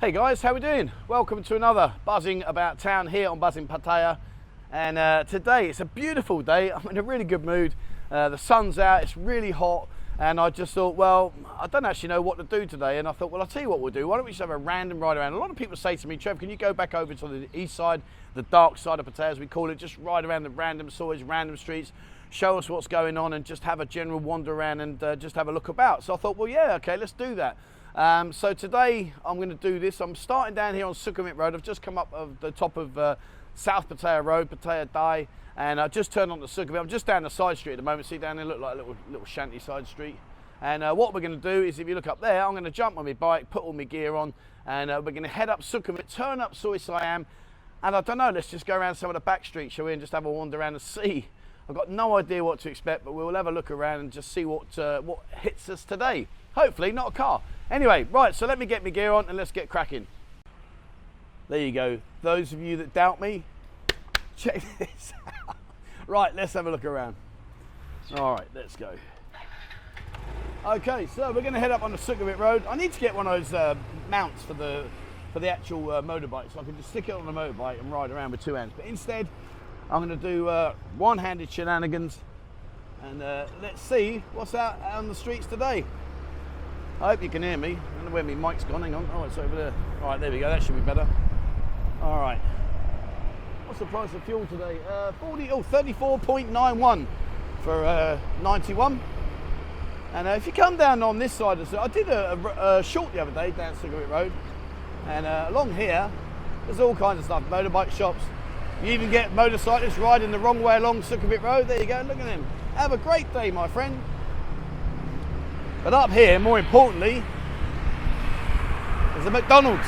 Hey guys, how we doing? Welcome to another Buzzing About Town here on Buzzing Pattaya. And today it's a beautiful day. I'm in a really good mood. The sun's out, it's really hot, and I just thought, well, I don't actually know what to do today. And I thought, well, I'll tell you what we'll do. Why don't we just have a random ride around? A lot of people say to me, Trev, can you go back over to the east side, the dark side of Pattaya, as we call it, just ride around the random soils, random streets, show us what's going on, and just have a general wander around and just have a look about. So I thought, well, yeah, okay, let's do that. So today I'm going to do this. I'm starting down here on Sukhumvit Road. I've just come up of the top of South Pattaya Road, Pattaya Dai, and I've just turned on the Sukhumvit. I'm just down the side street at the moment. See down there, look like a little shanty side street. And what we're going to do is, if you look up there, I'm going to jump on my bike, put all my gear on, and we're going to head up Sukhumvit, turn up Siam, and I don't know, let's just go around some of the back streets, shall we, and just have a wander around and see. I've got no idea what to expect, but we'll have a look around and just see what hits us today. Hopefully not a car. Anyway, right, so let me get my gear on and let's get cracking. There you go. Those of you that doubt me, check this out. Right, let's have a look around. All right, let's go. Okay, so we're going to head up on the Sukhumvit Road. I need to get one of those mounts for the actual motorbike, so I can just stick it on the motorbike and ride around with two hands. But instead, I'm going to do one-handed shenanigans, and let's see what's out on the streets today. I hope you can hear me. I don't know where my mic's gone. Hang on. Oh, it's over there. All right, there we go. That should be better. All right. What's the price of fuel today? 34.91 for 91. And if you come down on this side of the, I did a short the other day down Sukhumvit Road, and along here, there's all kinds of stuff. Motorbike shops. You even get motorcyclists riding the wrong way along Sukhumvit Road. There you go. Look at them. Have a great day, my friend. But up here, more importantly, there's a McDonald's.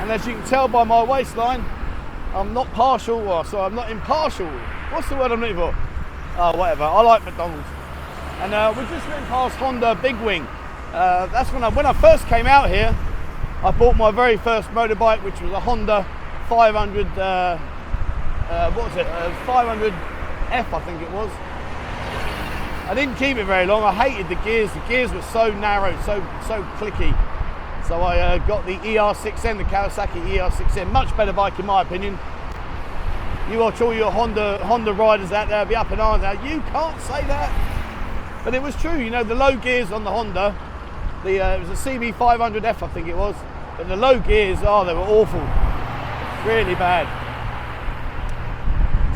And as you can tell by my waistline, I'm not partial, or sorry, I'm not impartial. What's the word I'm looking for? Oh, whatever, I like McDonald's. And we just went past Honda Big Wing. That's when I first came out here, I bought my very first motorbike, which was a Honda 500, 500F, I think it was. I didn't keep it very long. I hated the gears. The gears were so narrow, so clicky. So I got the ER6N, the Kawasaki ER6N. Much better bike in my opinion. You watch all your Honda riders out there be up in arms now. You can't say that. But it was true. You know, the low gears on the Honda, it was a CB500F, I think it was. But the low gears, oh, they were awful. Really bad.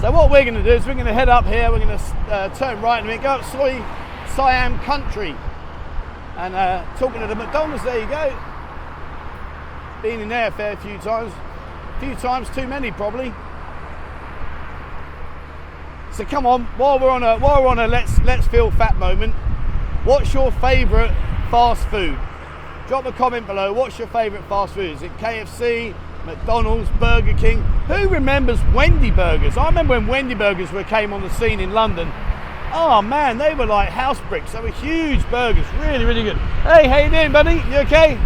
So what we're going to do is we're going to head up here, we're going to turn right and go up Siam country. And talking to the McDonald's, there you go. Been in there a fair few times. A few times too many probably. So come on, while we're on a let's feel fat moment, what's your favourite fast food? Drop a comment below, what's your favourite fast food? Is it KFC? McDonald's, Burger King? Who remembers Wendy burgers? I remember when Wendy burgers came on the scene in London. Oh man, they were like house bricks. They were huge burgers, really, really good. Hey, how you doing, buddy? You okay?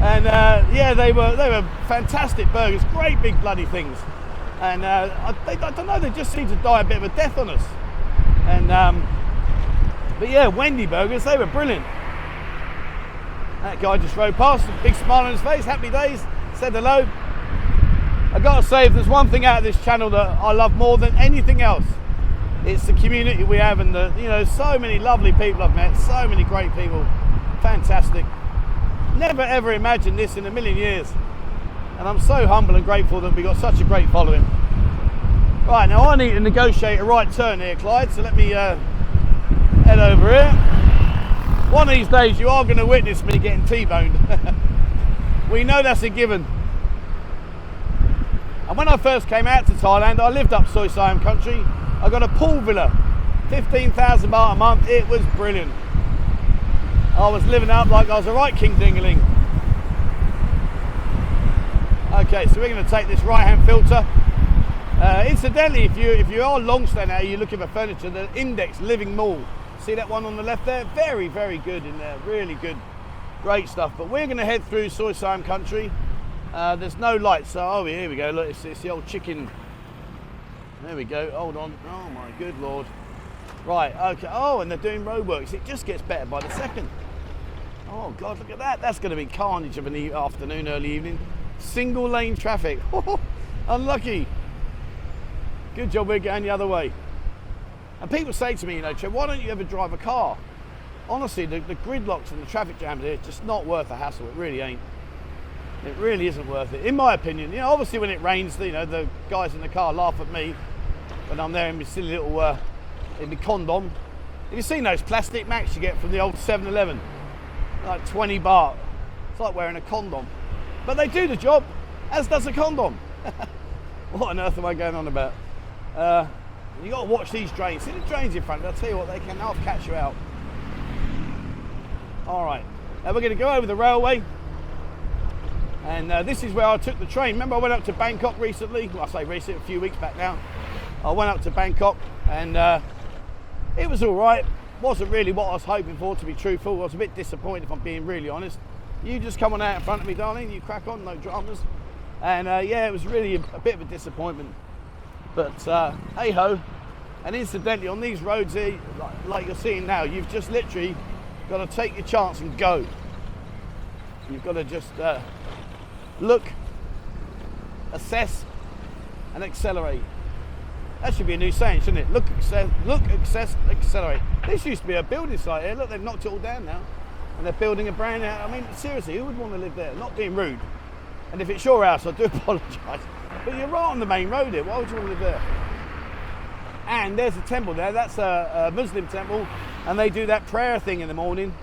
And yeah, they were fantastic burgers, great big bloody things. And I don't know, they just seemed to die a bit of a death on us. And but yeah, Wendy burgers, they were brilliant. That guy just rode past, a big smile on his face, happy days. Said hello. I gotta say, if there's one thing out of this channel that I love more than anything else, it's the community we have, and so many lovely people I've met, so many great people, fantastic. Never ever imagined this in a million years, and I'm so humble and grateful that we got such a great following. Right, now I need to negotiate a right turn here, Clyde, so let me head over here. One of these days you are going to witness me getting T-boned. We know that's a given. And when I first came out to Thailand, I lived up Siam country. I got a pool villa, 15,000 baht a month. It was brilliant. I was living up like I was a right king dingaling. Okay, so we're going to take this right-hand filter. Incidentally, if you are long staying out, you're looking for furniture, the Index Living Mall. See that one on the left there? Very, very good in there. Really good. Great stuff. But we're going to head through Siam country. There's no lights, so oh, here we go. Look, it's the old chicken. There we go. Hold on. Oh my good lord. Right. Okay. Oh, and they're doing roadworks. It just gets better by the second. Oh God, look at that. That's going to be carnage of an afternoon, early evening. Single lane traffic. Unlucky. Good job we're going the other way. And people say to me, you know, Trev, why don't you ever drive a car? Honestly, the gridlocks and the traffic jams are just not worth the hassle. It really ain't. It really isn't worth it, in my opinion. You know, obviously when it rains, you know, the guys in the car laugh at me when I'm there in my silly little, in my condom. Have you seen those plastic Macs you get from the old 7-Eleven? Like 20 baht. It's like wearing a condom. But they do the job, as does a condom. What on earth am I going on about? You got to watch these drains. See the drains in front? I'll tell you what, they can half catch you out. All right, now we're going to go over the railway. And this is where I took the train. Remember I went up to Bangkok recently? Well, I say recently, a few weeks back now. I went up to Bangkok and it was all right. Wasn't really what I was hoping for, to be truthful. I was a bit disappointed, if I'm being really honest. You just come on out in front of me, darling. You crack on, no dramas. And yeah, it was really a bit of a disappointment. But hey ho. And incidentally, on these roads here, like you're seeing now, you've just literally got to take your chance and go. You've got to just look, assess, and accelerate. That should be a new saying, shouldn't it? Look, assess, accelerate. This used to be a building site here. Look, they've knocked it all down now. And they're building a brand new. I mean, seriously, who would want to live there? Not being rude. And if it's your house, I do apologise. But you're right on the main road here. Why would you want to live there? And there's a temple there. That's a Muslim temple. And they do that prayer thing in the morning.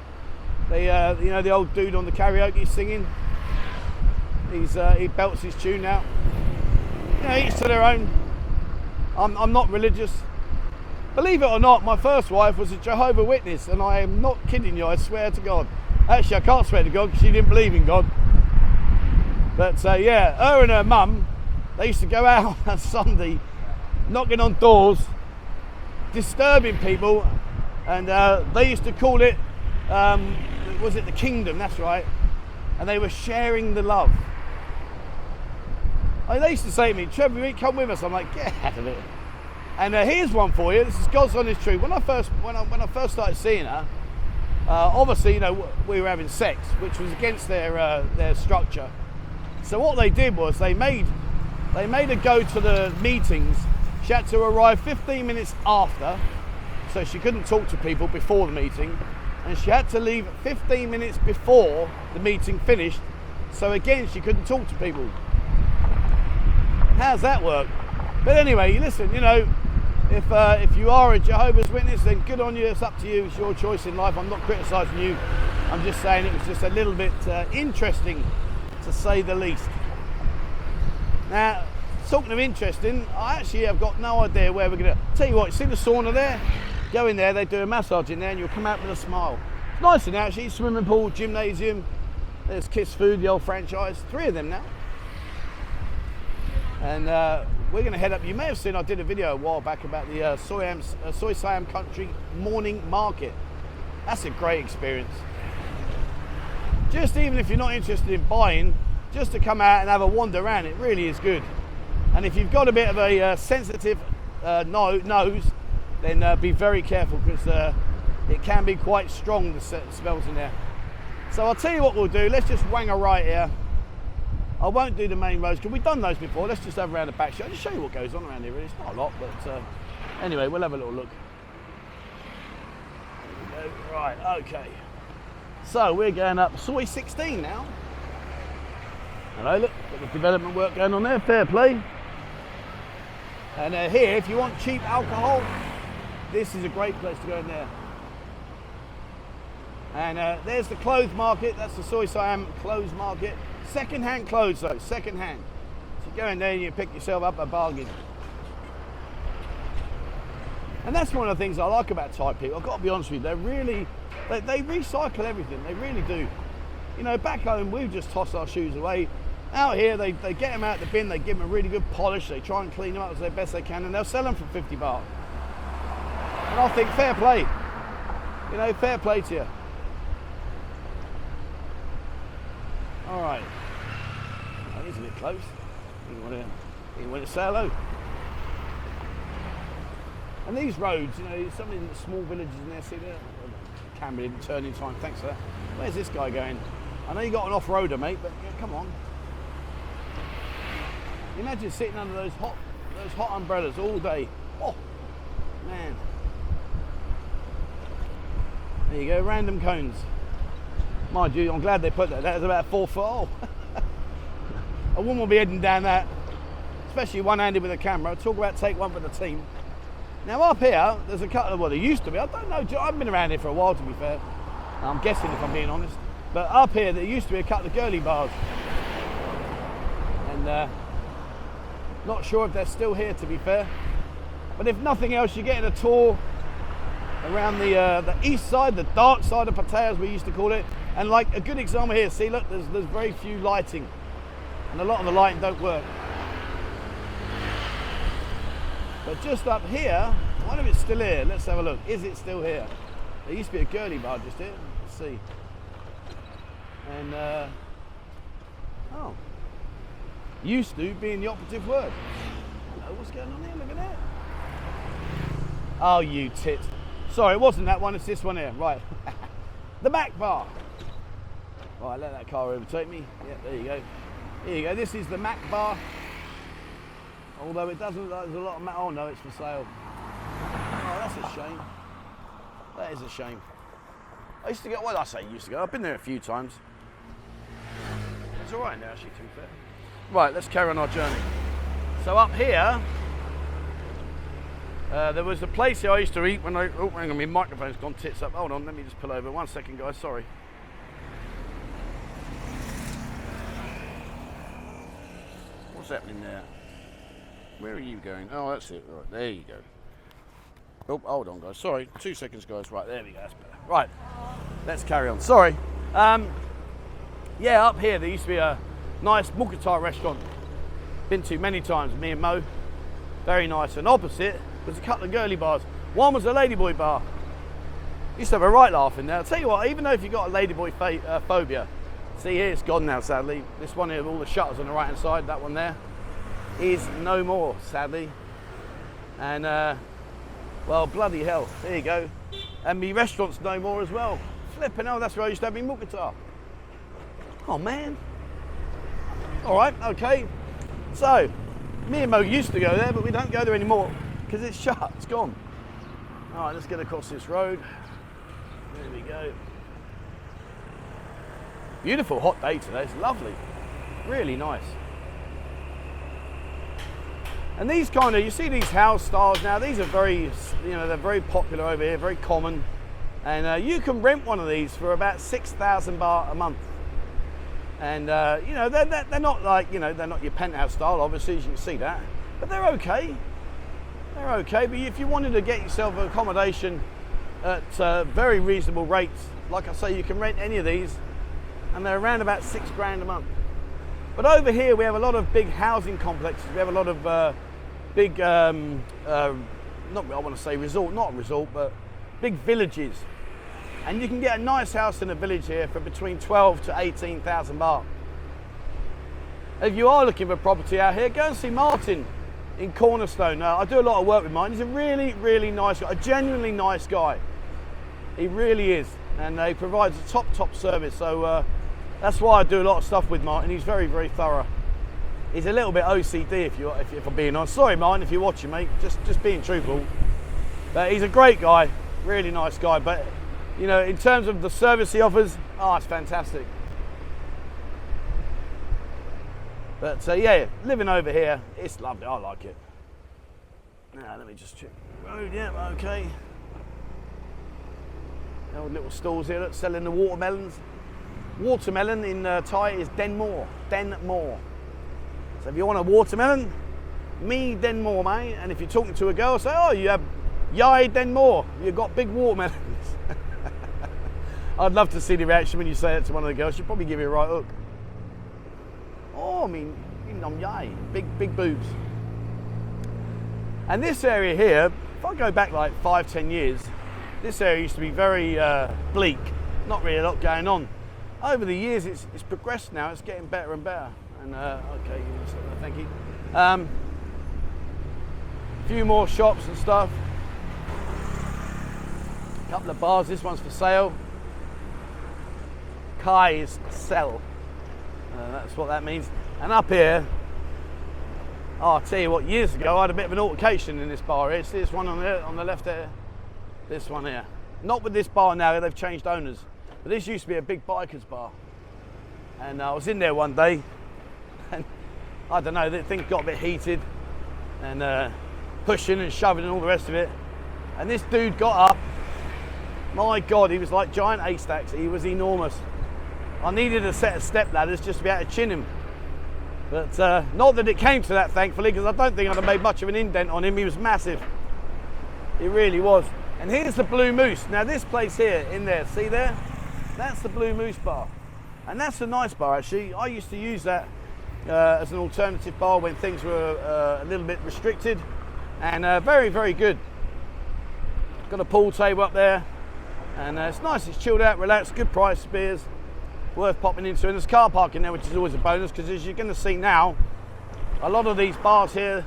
They, you know, the old dude on the karaoke singing. He belts his tune out. You know, each to their own. I'm not religious. Believe it or not, my first wife was a Jehovah's Witness, and I am not kidding you, I swear to God. Actually, I can't swear to God because she didn't believe in God. But yeah, her and her mum, they used to go out on Sunday, knocking on doors, disturbing people, and they used to call it, was it the kingdom? That's right. And they were sharing the love. They used to say to me, Trevor, come with us. I'm like, get out of it. And here's one for you. This is God's honest truth. When I first started seeing her, obviously, you know, we were having sex, which was against their structure. So what they did was they made her go to the meetings. She had to arrive 15 minutes after, so she couldn't talk to people before the meeting, and she had to leave 15 minutes before the meeting finished, so again she couldn't talk to people. How's that work? But anyway, listen, you know, if you are a Jehovah's Witness, then good on you. It's up to you. It's your choice in life. I'm not criticising you. I'm just saying it was just a little bit interesting, to say the least. Now, talking of interesting, I actually have got no idea where we're going to. Tell you what, you see the sauna there? Go in there, they do a massage in there, and you'll come out with a smile. It's nice in there, actually. Swimming pool, gymnasium. There's Kiss Food, the old franchise. 3 of them now. And we're going to head up. You may have seen I did a video a while back about the Siam Country morning market. That's a great experience. Just even if you're not interested in buying, just to come out and have a wander around, it really is good. And if you've got a bit of a sensitive nose, then be very careful, because it can be quite strong, the smells in there. So I'll tell you what we'll do. Let's just wang a right here. I won't do the main roads because we've done those before. Let's just have around the back show. I'll just show you what goes on around here. Really, it's not a lot, but anyway, we'll have a little look. There we go. Right, okay. So we're going up Soi 16 now. Hello, look, got the development work going on there. Fair play. And here, if you want cheap alcohol, this is a great place to go in there. And there's the clothes market. That's the Soi Siam clothes market. Second-hand clothes though, second-hand. So you go in there and you pick yourself up a bargain. And that's one of the things I like about Thai people. I've got to be honest with you, they're really, they recycle everything, they really do. You know, back home we just toss our shoes away. Out here they get them out the bin, they give them a really good polish, they try and clean them up as the best they can, and they'll sell them for 50 baht. And I think fair play. You know, fair play to you. All right. Oh, he's a bit close. You want to say hello. And these roads, you know, some of the small villages in there, see there? Camera didn't turn in time, thanks for that. Where's this guy going? I know you got an off-roader, mate, but yeah, come on. Imagine sitting under those hot umbrellas all day. Oh, man. There you go, random cones. Mind you, I'm glad they put that. That was about 4 foot. Oh. A woman will be heading down that, especially one-handed with a camera. Talk about take one for the team. Now up here, there's a couple of, well, there used to be, I don't know, I haven't been around here for a while, to be fair. I'm guessing, if I'm being honest. But up here, there used to be a couple of girly bars. And not sure if they're still here, to be fair. But if nothing else, you're getting a tour around the east side, the dark side of Pattaya, as we used to call it. And like a good example here, see, look, there's very few lighting. And a lot of the lighting don't work. But just up here, I wonder if it's still here. Let's have a look. Is it still here? There used to be a girly bar just here. Let's see. And, oh. Used to being the operative word. Hello, what's going on here? Look at that. Oh, you tit. Sorry, it wasn't that one, it's this one here. Right. The Mac bar. Right, let that car overtake me. Yeah, there you go. Here you go. This is the Mac bar. Although it doesn't look like there's a lot of Mac. Oh no, it's for sale. Oh, that's a shame. That is a shame. I used to go, well, I say used to go. I've been there a few times. It's all right now, actually, to be fair. Right, let's carry on our journey. So up here, there was a place here I used to eat when I, oh, hang on, my microphone's gone tits up. Hold on, let me just pull over. 1 second, guys, sorry. What's happening there? Where are you going? Oh, that's it. Right, there you go. Oh, hold on, guys. Sorry, 2 seconds, guys. Right, there we go. That's better. Right, let's carry on. Sorry. Yeah, up here there used to be a nice Mukata restaurant. Been to many times, me and Mo. Very nice. And opposite was a couple of girly bars. One was a ladyboy bar. Used to have a right laugh in there. I'll tell you what, even though if you've got a ladyboy phobia, see here, it's gone now, sadly. This one here with all the shutters on the right hand side, that one there, is no more, sadly. And, well, bloody hell, there you go. And me restaurant's no more as well. Flipping hell, that's where I used to have me Mukata. Oh, man. All right, okay. So, me and Mo used to go there, but we don't go there anymore because it's shut, it's gone. All right, let's get across this road. There we go. Beautiful hot day today, it's lovely. Really nice. And these kind of, you see these house styles now, these are very, you know, they're very popular over here, very common. And you can rent one of these for about 6,000 baht a month. And, you know, they're not like, you know, they're not your penthouse style, obviously, as you can see that. But they're okay. They're okay, but if you wanted to get yourself accommodation at very reasonable rates, like I say, you can rent any of these, and they're around about £6 a month. But over here, we have a lot of big housing complexes. We have a lot of big, not I want to say resort, not resort, but big villages. And you can get a nice house in a village here for between 12 to 18,000 baht. If you are looking for property out here, go and see Martin in Cornerstone. I do a lot of work with Martin. He's a really, really nice guy, a genuinely nice guy. He really is, and he provides a top service. So that's why I do a lot of stuff with Martin. He's very, very thorough. He's a little bit OCD, if I'm being honest. Sorry, Martin, if you're watching, mate. Just being truthful. But he's a great guy, really nice guy. But you know, in terms of the service he offers, oh, it's fantastic. But yeah, living over here, it's lovely. I like it. Now, let me just check the road. Yeah, okay. Old little stalls here, look, selling the watermelons. Watermelon in Thai is Den More. Den More. So if you want a watermelon, me Den More, mate. And if you're talking to a girl, say, oh, you have Yai Den More. You've got big watermelons. I'd love to see the reaction when you say it to one of the girls. She'll probably give you a right hook. Oh, I mean, yay, big boobs. And this area here, if I go back like 5-10 years, this area used to be very bleak. Not really a lot going on. Over the years, it's progressed now. It's getting better and better. And okay, thank you. A few more shops and stuff. A couple of bars. This one's for sale. Kai is sell. That's what that means. And up here, oh, I'll tell you what, years ago I had a bit of an altercation in this bar here. See this one on the left there? This one here. Not with this bar now, they've changed owners. But this used to be a big bikers bar. And I was in there one day, and I don't know, the thing got a bit heated, and pushing and shoving and all the rest of it. And this dude got up, my God, he was like giant haystacks, he was enormous. I needed a set of step ladders just to be able to chin him. But not that it came to that, thankfully, because I don't think I'd have made much of an indent on him. He was massive. He really was. And here's the Blue Moose. Now this place here, in there, see there? That's the Blue Moose bar. And that's a nice bar, actually. I used to use that as an alternative bar when things were a little bit restricted. And very, very good. Got a pool table up there. And it's nice, it's chilled out, relaxed, good price beers. Worth popping into. And there's car parking there, which is always a bonus, because as you're going to see now, a lot of these bars here,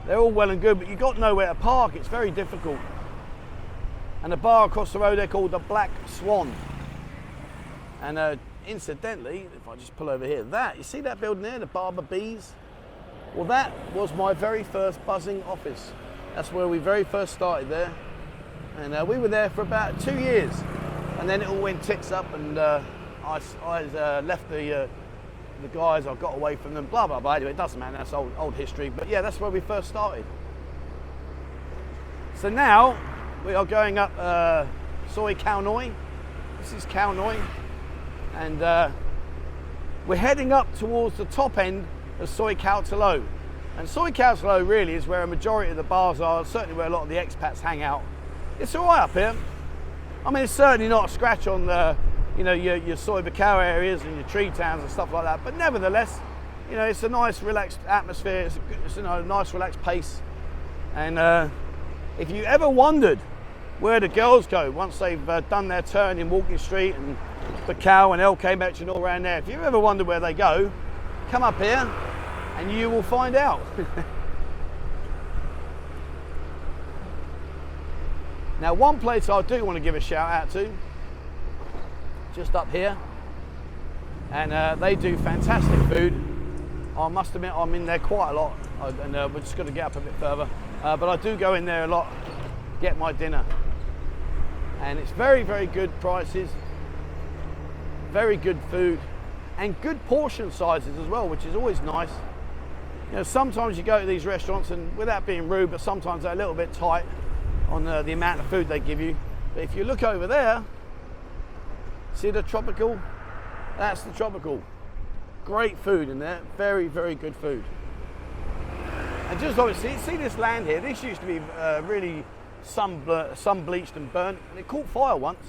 they're all well and good, but you've got nowhere to park. It's very difficult. And the bar across the road, they're called the Black Swan. And incidentally, if I just pull over here, you see that building there, the Barber Bees? Well, that was my very first buzzing office. That's where we very first started there. And we were there for about 2 years. And then it all went tits up, and I left the guys, I got away from them, blah, blah, blah. Anyway, it doesn't matter, that's old history. But yeah, that's where we first started. So now, we are going up Soi Khao Noi. This is Khao Noi. And we're heading up towards the top end of Soi Khao Lo. And Soi Khao Lo really is where a majority of the bars are, certainly where a lot of the expats hang out. It's all right up here. I mean, it's certainly not a scratch on the, you know, your Soi Buakhao areas and your tree towns and stuff like that. But nevertheless, you know, it's a nice, relaxed atmosphere. It's a nice, relaxed pace. And if you ever wondered where the girls go once they've done their turn in Walking Street and Buakhao and LK Metch and all around there, if you ever wonder where they go, come up here and you will find out. Now, one place I do want to give a shout out to, just up here, and they do fantastic food. I must admit I'm in there quite a lot, and we're just going to get up a bit further, but I do go in there a lot, get my dinner, and it's very, very good prices, very good food, and good portion sizes as well, which is always nice. You know, sometimes you go to these restaurants, and without being rude, but sometimes they're a little bit tight on the amount of food they give you. But if you look over there, see the tropical? That's the tropical. Great food in there, very, very good food. And just obviously, see this land here, this used to be really sun bleached and burnt, and it caught fire once.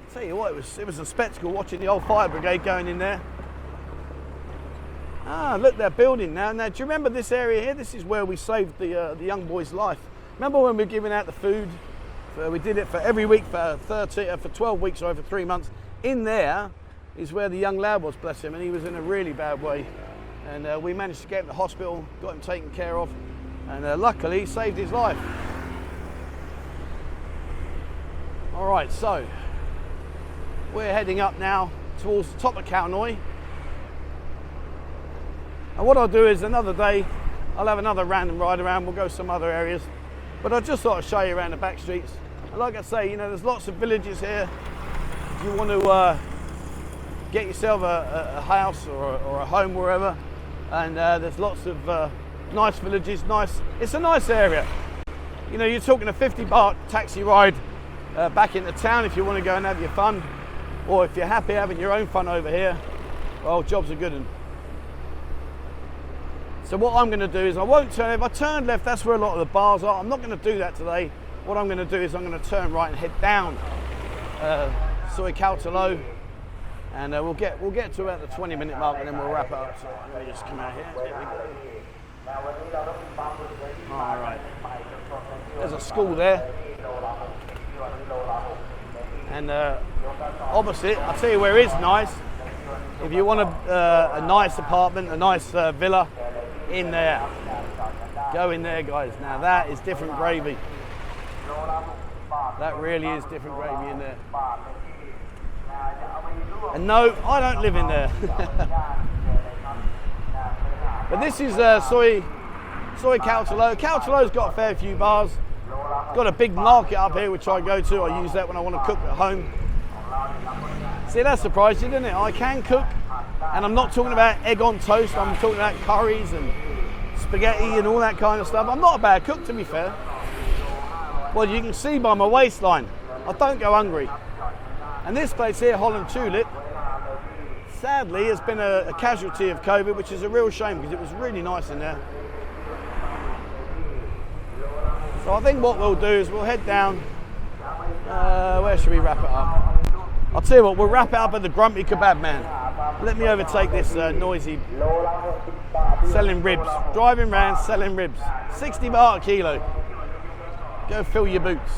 I'll tell you what, it was a spectacle watching the old fire brigade going in there. Ah, look, they're building now. Now, do you remember this area here? This is where we saved the young boy's life. Remember when we were giving out the food? We did it for every week for 12 weeks or over 3 months. In there is where the young lad was, bless him, and he was in a really bad way. And we managed to get him to the hospital, got him taken care of, and luckily saved his life. All right, so we're heading up now towards the top of Khao Noi. And what I'll do is another day, I'll have another random ride around, we'll go some other areas. But I just thought I'd show you around the back streets. And like I say, you know, there's lots of villages here. If you want to get yourself a house or a home wherever, and there's lots of nice villages, it's a nice area. You know, you're talking a 50 baht taxi ride back into town if you want to go and have your fun, or if you're happy having your own fun over here, well, jobs are good. So what I'm going to do is I won't turn, if I turn left, that's where a lot of the bars are. I'm not going to do that today. What I'm going to do is I'm going to turn right and head down Soi Khao Lo, and we'll get to about the 20-minute mark, and then we'll wrap it up. So let me just come out here. There we go. All right. There's a school there. And opposite, I'll tell you where it is nice. If you want a nice apartment, a nice villa, in there. Go in there, guys. Now that is different gravy. That really is different gravy in there. And no, I don't live in there. But this is Soy Kautalo. Kautalo's got a fair few bars. Got a big market up here which I go to. I use that when I want to cook at home. See, that surprised you, didn't it? I can cook, and I'm not talking about egg on toast. I'm talking about curries and spaghetti and all that kind of stuff. I'm not a bad cook, to be fair. Well, you can see by my waistline, I don't go hungry. And this place here, Holland Tulip, sadly has been a casualty of COVID, which is a real shame because it was really nice in there. So I think what we'll do is we'll head down. Where should we wrap it up? I'll tell you what, we'll wrap it up at the Grumpy Kebab Man. Let me overtake this noisy selling ribs. Driving around selling ribs. 60 baht a kilo. Go fill your boots.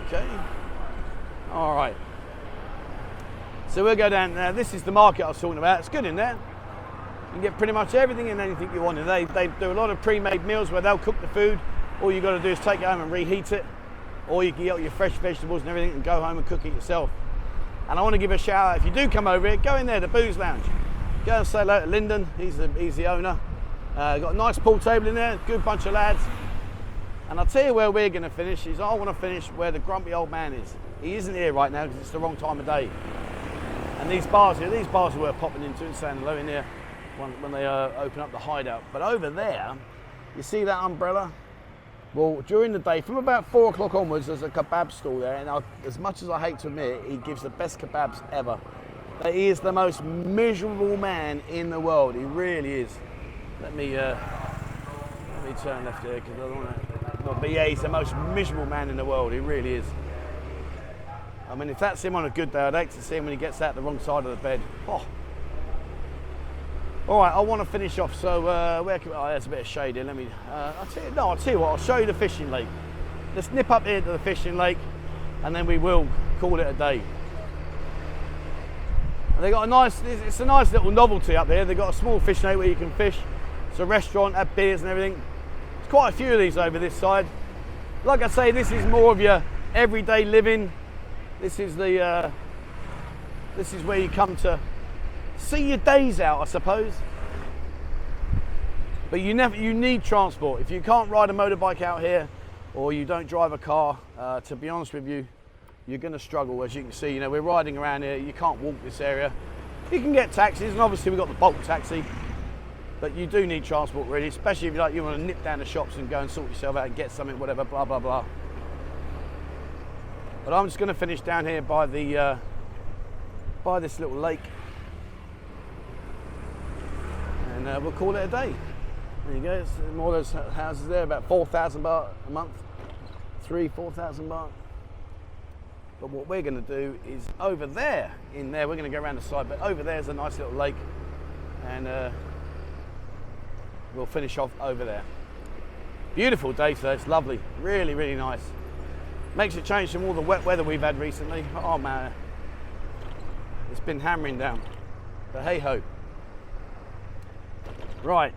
Okay. All right. So we'll go down there. This is the market I was talking about. It's good in there. You can get pretty much everything and anything you want. And they do a lot of pre-made meals where they'll cook the food. All you got to do is take it home and reheat it. Or you can get all your fresh vegetables and everything and go home and cook it yourself. And I want to give a shout out. If you do come over here, go in there, the Booze Lounge. Go and say hello to Lyndon. He's the owner. Got a nice pool table in there. Good bunch of lads. And I'll tell you where we're going to finish. I want to finish where the grumpy old man is. He isn't here right now because it's the wrong time of day. And these bars here, are worth popping into and saying hello in here when they open up the hideout. But over there, you see that umbrella? Well, during the day, from about 4 o'clock onwards, there's a kebab stall there. And as much as I hate to admit it, he gives the best kebabs ever. But he is the most miserable man in the world. He really is. Let me turn left here because I don't want to. But yeah, he's the most miserable man in the world. He really is. I mean, if that's him on a good day, I'd hate to see him when he gets out the wrong side of the bed. Oh. All right, I want to finish off. So where can there's a bit of shade here. Let me. I'll tell you what. I'll show you the fishing lake. Let's nip up here to the fishing lake, and then we will call it a day. And they got a nice. It's a nice little novelty up there. They've got a small fishing lake where you can fish. It's a restaurant, have beers and everything. There's quite a few of these over this side. Like I say, this is more of your everyday living. This is the. This is where you come to see your days out, I suppose. But you need transport. If you can't ride a motorbike out here, or you don't drive a car, to be honest with you, you're going to struggle. As you can see, we're riding around here. You can't walk this area. You can get taxis, and obviously we've got the bulk taxi. But you do need transport, really, especially if you want to nip down the shops and go and sort yourself out and get something, whatever, blah blah blah. But I'm just going to finish down here by the by this little lake. And we'll call it a day. There you go, it's more of those houses there, about 4,000 baht a month, 4,000 baht. But what we're going to do is over there, we're going to go around the side, but over there's a nice little lake, and we'll finish off over there. Beautiful day today, it's lovely, really, really nice. Makes a change from all the wet weather we've had recently. Oh man, it's been hammering down, but hey ho. Right,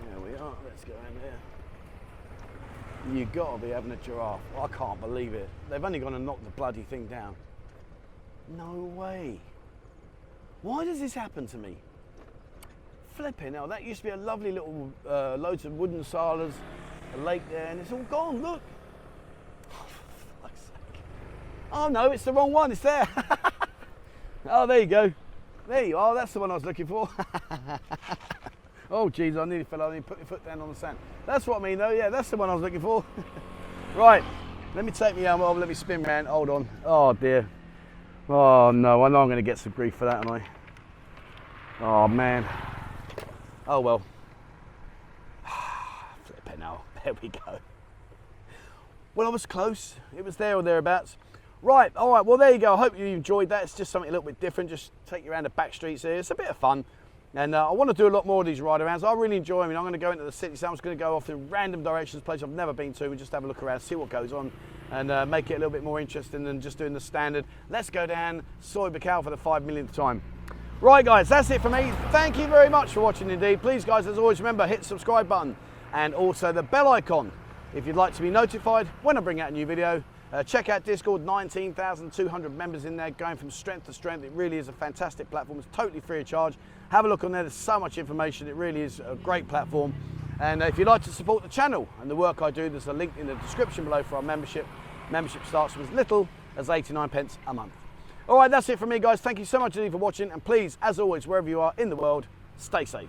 there we are, let's go in there. You gotta be having a giraffe. I can't believe it. They've only gone and knocked the bloody thing down. No way. Why does this happen to me? Flipping hell, that used to be a lovely little, loads of wooden salas, a lake there, and it's all gone, look. Oh, for fuck's sake. Oh no, it's the wrong one, it's there. Oh, there you go. There you are, that's the one I was looking for. Oh geez, I nearly fell over and put my foot down on the sand. That's what I mean though, yeah, that's the one I was looking for. Right, let me take my helmet off, let me spin round, hold on. Oh dear. Oh no, I know I'm going to get some grief for that, aren't I? Oh man. Oh well. Flip it now, there we go. Well, I was close, it was there or thereabouts. Right, all right, well there you go. I hope you enjoyed that. It's just something a little bit different, just take you around the back streets here. It's a bit of fun. And I want to do a lot more of these ride arounds. I really enjoy them. I'm going to go into the city, so I'm just going to go off in random directions, places I've never been to, and just have a look around, see what goes on, and make it a little bit more interesting than just doing the standard. Let's go down KASIKORN for the 5 millionth time. Right guys, that's it for me. Thank you very much for watching indeed. Please guys, as always, remember, hit the subscribe button and also the bell icon if you'd like to be notified when I bring out a new video. Check out Discord, 19,200 members in there, going from strength to strength. It really is a fantastic platform. It's totally free of charge. Have a look on there. There's so much information. It really is a great platform. And if you'd like to support the channel and the work I do, there's a link in the description below for our membership. Membership starts with as little as 89 pence a month. All right, that's it from me, guys. Thank you so much indeed for watching. And please, as always, wherever you are in the world, stay safe.